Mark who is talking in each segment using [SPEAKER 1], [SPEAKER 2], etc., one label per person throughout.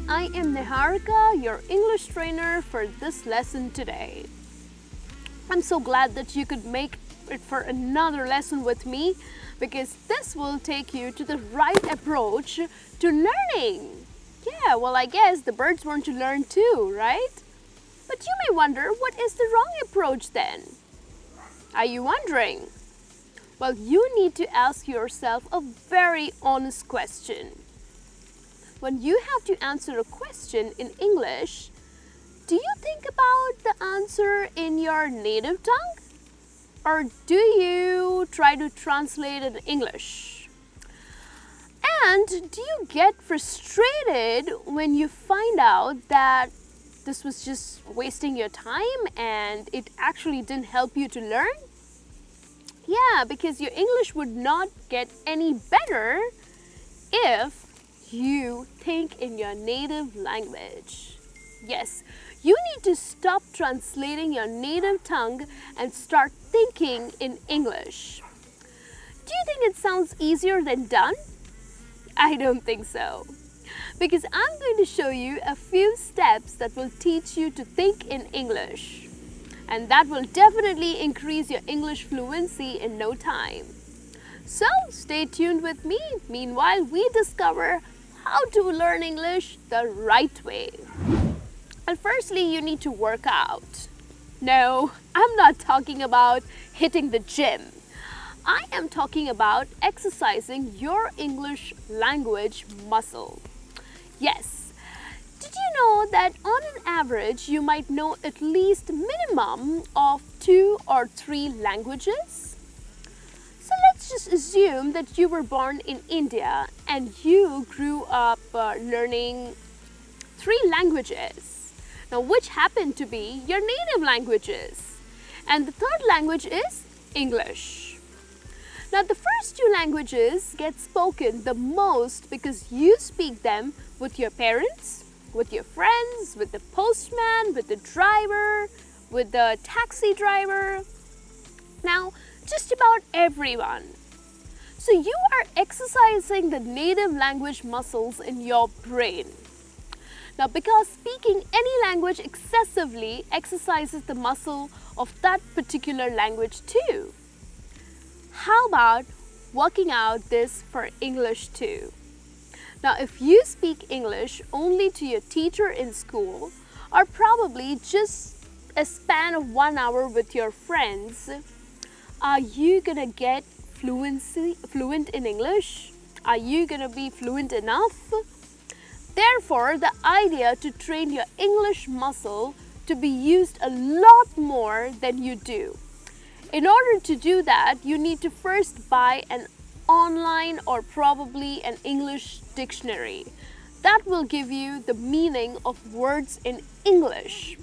[SPEAKER 1] I am Theara, your English trainer for this lesson today. I'm so glad that you could make it for another lesson with me because this will take you to the right approach to learning. Yeah, well, I guess the birds want to learn too, right? But you may wonder, what is the wrong approach then? Are you wondering? Well, you need to ask yourself a very honest question. When you have to answer a question in English, do you think about the answer in your native tongue? Or do you try to translate it in English? And do you get frustrated when you find out that this was just wasting your time and it actually didn't help you to learn? Yeah, because your English would not get any better if you think in your native language. Yes, you need to stop translating your native tongue and start thinking in English. Do you think it sounds easier than done? I don't think so. Because I'm going to show you a few steps that will teach you to think in English. And that will definitely increase your English fluency in no time. So stay tuned with me. Meanwhile, we discover how to learn English the right way. And firstly, you need to work out. No, I'm not talking about hitting the gym. I am talking about exercising your English language muscle. Yes. Did you know that on an average, you might know at least minimum of 2 or 3 languages? So let's just assume that you were born in India and you grew up learning 3 languages. Now, which happen to be your native languages? And the third language is English. Now, the first 2 languages get spoken the most because you speak them with your parents, with your friends, with the postman, with the driver, with the taxi driver. Now, just about everyone. So you are exercising the native language muscles in your brain. Now, because speaking any language excessively exercises the muscle of that particular language too. How about working out this for English too? Now, if you speak English only to your teacher in school, or probably just a span of 1 hour with your friends, are you gonna get fluent in English? Are you gonna be fluent enough? Therefore, the idea to train your English muscle to be used a lot more than you do. In order to do that, you need to first buy an online or probably an English dictionary. That will give you the meaning of words in English.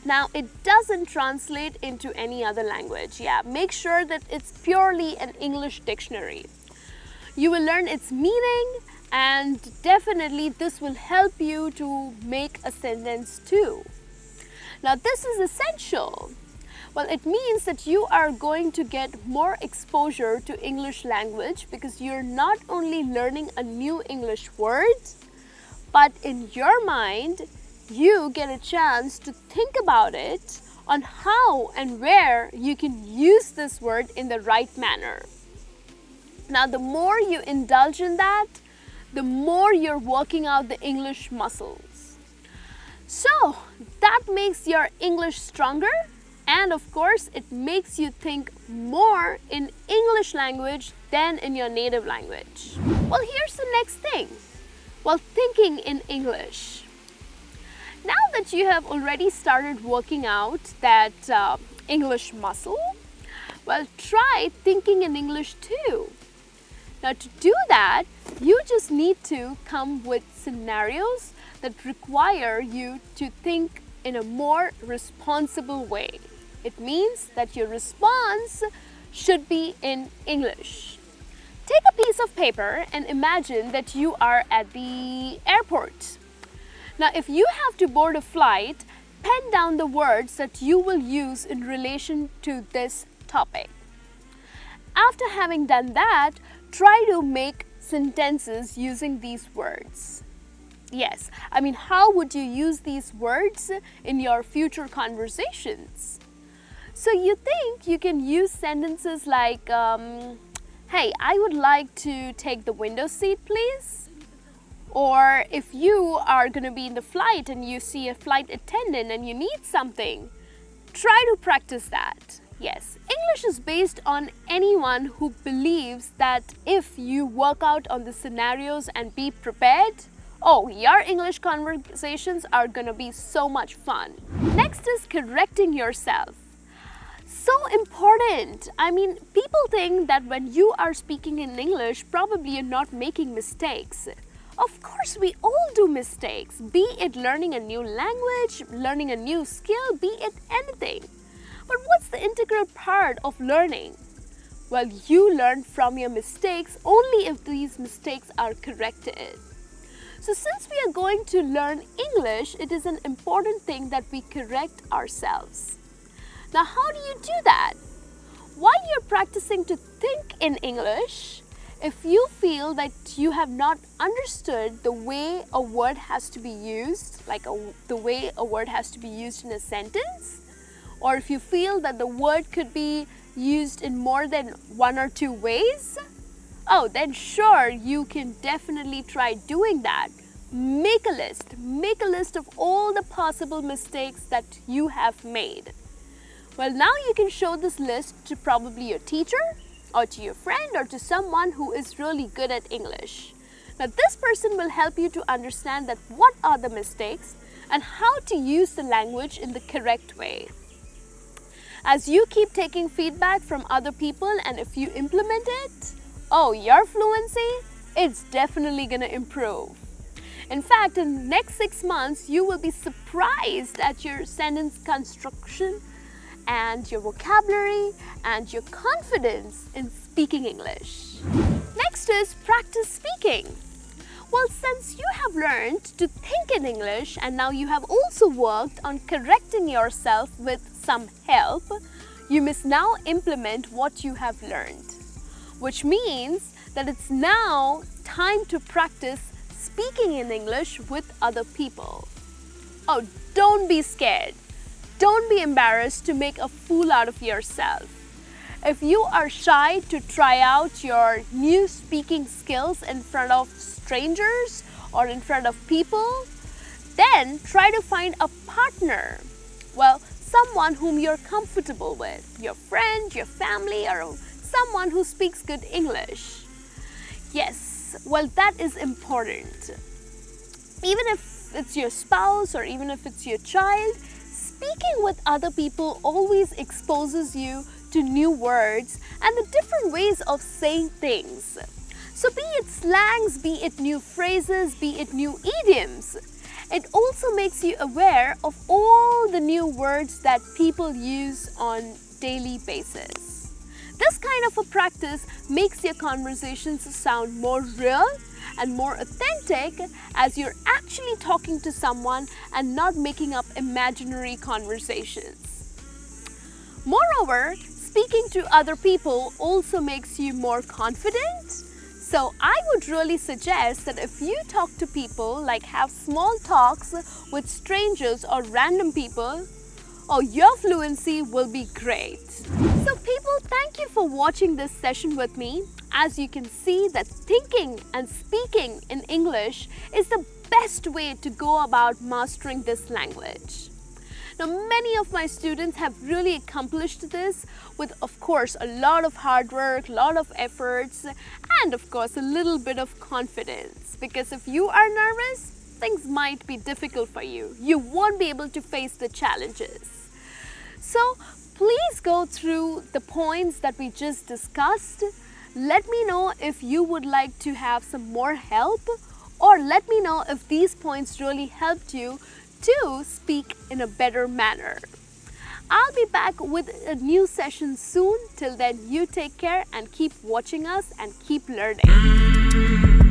[SPEAKER 1] Now, it doesn't translate into any other language. Yeah, make sure that it's purely an English dictionary. You will learn its meaning and definitely this will help you to make a sentence too. Now, this is essential. Well, it means that you are going to get more exposure to English language because you're not only learning a new English word, but in your mind, you get a chance to think about it on how and where you can use this word in the right manner. Now, the more you indulge in that, the more you're working out the English muscles. So, that makes your English stronger. And of course, it makes you think more in English language than in your native language. Well, here's the next thing. Well, thinking in English. Now that you have already started working out that English muscle, well, try thinking in English too. Now, to do that, you just need to come with scenarios that require you to think in a more responsible way. It means that your response should be in English. Take a piece of paper and imagine that you are at the airport. Now, if you have to board a flight, pen down the words that you will use in relation to this topic. After having done that, try to make sentences using these words. Yes, I mean, how would you use these words in your future conversations? So you think you can use sentences like, hey, I would like to take the window seat, please? Or if you are going to be in the flight and you see a flight attendant and you need something, try to practice that. Yes, English is based on anyone who believes that if you work out on the scenarios and be prepared, oh, your English conversations are going to be so much fun. Next is correcting yourself. So important. I mean, people think that when you are speaking in English, probably you're not making mistakes. Of course, we all do mistakes, be it learning a new language, learning a new skill, be it anything. But what's the integral part of learning? Well, you learn from your mistakes only if these mistakes are corrected. So since we are going to learn English, it is an important thing that we correct ourselves. Now, how do you do that? While you're practicing to think in English, if you feel that you have not understood the way a word has to be used, like the way a word has to be used in a sentence, or if you feel that the word could be used in more than one or two ways, oh, then sure, you can definitely try doing that. Make a list of all the possible mistakes that you have made. Well, now you can show this list to probably your teacher, or to your friend, or to someone who is really good at English. Now, this person will help you to understand that what are the mistakes and how to use the language in the correct way. As you keep taking feedback from other people and if you implement it, oh, your fluency, it's definitely going to improve. In fact, in the next 6 months, you will be surprised at your sentence construction and your vocabulary and your confidence in speaking English. Next is practice speaking. Well, since you have learned to think in English and now you have also worked on correcting yourself with some help, you must now implement what you have learned, which means that it's now time to practice speaking in English with other people. Oh, don't be scared. Don't be embarrassed to make a fool out of yourself. If you are shy to try out your new speaking skills in front of strangers or in front of people, then try to find a partner. Well, someone whom you're comfortable with, your friend, your family, or someone who speaks good English. Yes, well, that is important. Even if it's your spouse or even if it's your child, speaking with other people always exposes you to new words and the different ways of saying things. So be it slangs, be it new phrases, be it new idioms, it also makes you aware of all the new words that people use on daily basis. This kind of a practice makes your conversations sound more real and more authentic as you're actually talking to someone and not making up imaginary conversations. Moreover, speaking to other people also makes you more confident. So I would really suggest that if you talk to people, like have small talks with strangers or random people, oh, your fluency will be great. So people, thank you for watching this session with me. As you can see that thinking and speaking in English is the best way to go about mastering this language. Now, many of my students have really accomplished this with, of course, a lot of hard work, a lot of efforts, and of course, a little bit of confidence. Because if you are nervous, things might be difficult for you. You won't be able to face the challenges. So, please go through the points that we just discussed. Let me know if you would like to have some more help, or let me know if these points really helped you to speak in a better manner. I'll be back with a new session soon. Till then, you take care and keep watching us and keep learning.